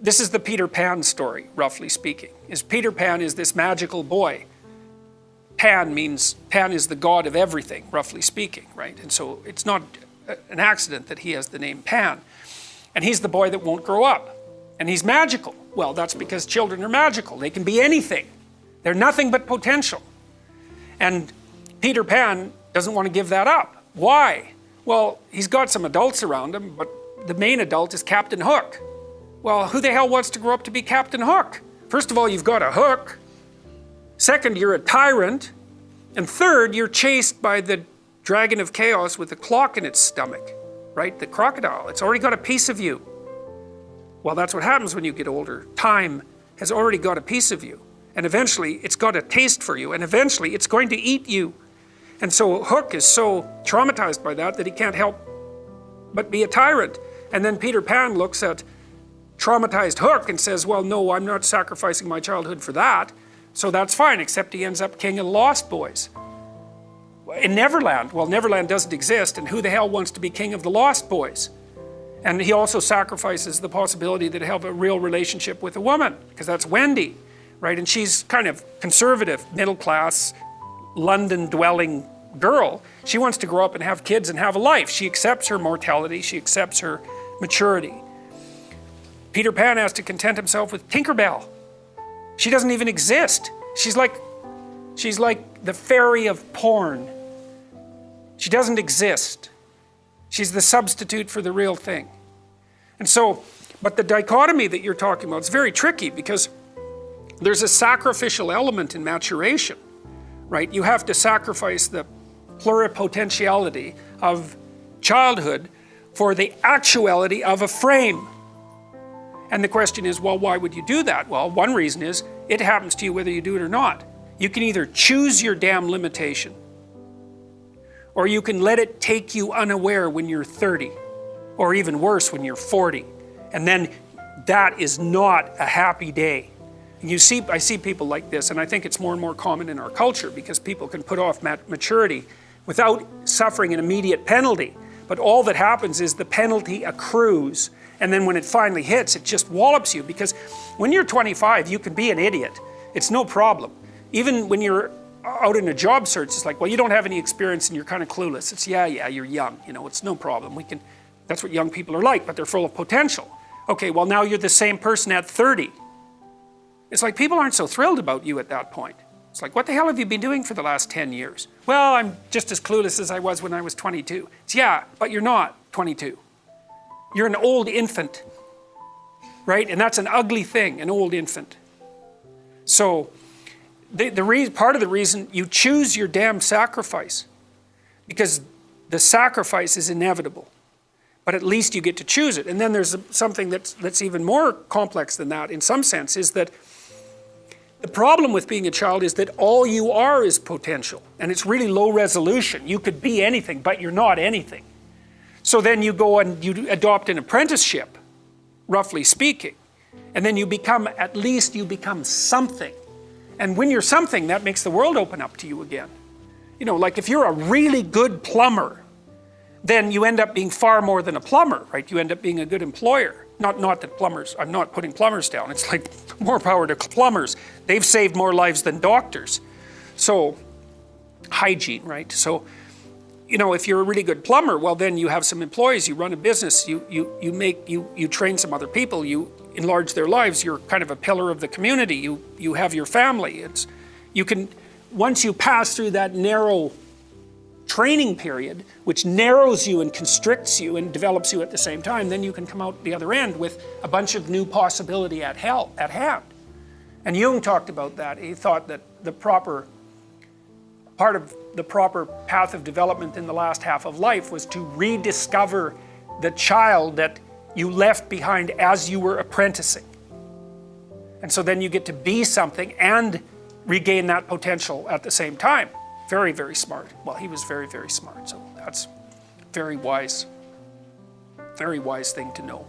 this is the Peter Pan story, roughly speaking. Peter Pan is this magical boy. Pan is the god of everything, roughly speaking, right? And so it's not an accident that he has the name Pan. And he's the boy that won't grow up. And he's magical. Well, that's because children are magical. They can be anything. They're nothing but potential. And Peter Pan doesn't want to give that up. Why? Well, he's got some adults around him, but the main adult is Captain Hook. Well, who the hell wants to grow up to be Captain Hook? First of all, you've got a hook. Second, you're a tyrant. And third, you're chased by the dragon of chaos with a clock in its stomach, right? The crocodile. It's already got a piece of you. Well, that's what happens when you get older. Time has already got a piece of you. And eventually, it's got a taste for you. And eventually, it's going to eat you. And so Hook is so traumatized by that he can't help but be a tyrant. And then Peter Pan looks at traumatized Hook and says, well, no, I'm not sacrificing my childhood for that. So that's fine, except he ends up king of the Lost Boys. In Neverland, well, Neverland doesn't exist, and who the hell wants to be king of the Lost Boys? And he also sacrifices the possibility that he'll have a real relationship with a woman, because that's Wendy, right? And she's kind of conservative, middle-class, London-dwelling girl. She wants to grow up and have kids and have a life. She accepts her mortality, she accepts her maturity. Peter Pan has to content himself with Tinkerbell. She doesn't even exist. She's like the fairy of porn. She doesn't exist. She's the substitute for the real thing. And so, but the dichotomy that you're talking about is very tricky because there's a sacrificial element in maturation, right? You have to sacrifice the pluripotentiality of childhood for the actuality of a frame. And the question is, well, why would you do that? Well, one reason is it happens to you whether you do it or not. You can either choose your damn limitation, or you can let it take you unaware when you're 30, or even worse, when you're 40. And then that is not a happy day. And I see people like this, and I think it's more and more common in our culture because people can put off maturity without suffering an immediate penalty. But all that happens is the penalty accrues, and then when it finally hits, it just wallops you, because when you're 25, you can be an idiot. It's no problem. Even when you're out in a job search, it's like, well, you don't have any experience and you're kind of clueless. It's, yeah, you're young, it's no problem. That's what young people are like, but they're full of potential. Okay, well, now you're the same person at 30. It's like people aren't so thrilled about you at that point. It's like, what the hell have you been doing for the last 10 years? Well, I'm just as clueless as I was when I was 22. It's, yeah, but you're not 22. You're an old infant, right? And that's an ugly thing, an old infant. So part of the reason you choose your damn sacrifice, because the sacrifice is inevitable, but at least you get to choose it. And then there's something that's even more complex than that in some sense, is that the problem with being a child is that all you are is potential, and it's really low resolution. You could be anything, but you're not anything. So then you go and you adopt an apprenticeship, roughly speaking, and then at least you become something. And when you're something, that makes the world open up to you again. Like if you're a really good plumber, then you end up being far more than a plumber, right? You end up being a good employer. Not that plumbers, I'm not putting plumbers down. It's like more power to plumbers. They've saved more lives than doctors. So, hygiene, right? So, if you're a really good plumber, well, then you have some employees, you run a business, you train some other people, you enlarge their lives, you're kind of a pillar of the community, you have your family. Once you pass through that narrow training period, which narrows you and constricts you and develops you at the same time, then you can come out the other end with a bunch of new possibility at hand. And Jung talked about that. He thought that part of the proper path of development in the last half of life was to rediscover the child that you left behind as you were apprenticing. And so then you get to be something and regain that potential at the same time. Very, very smart. Well, he was very, very smart, so that's very wise thing to know.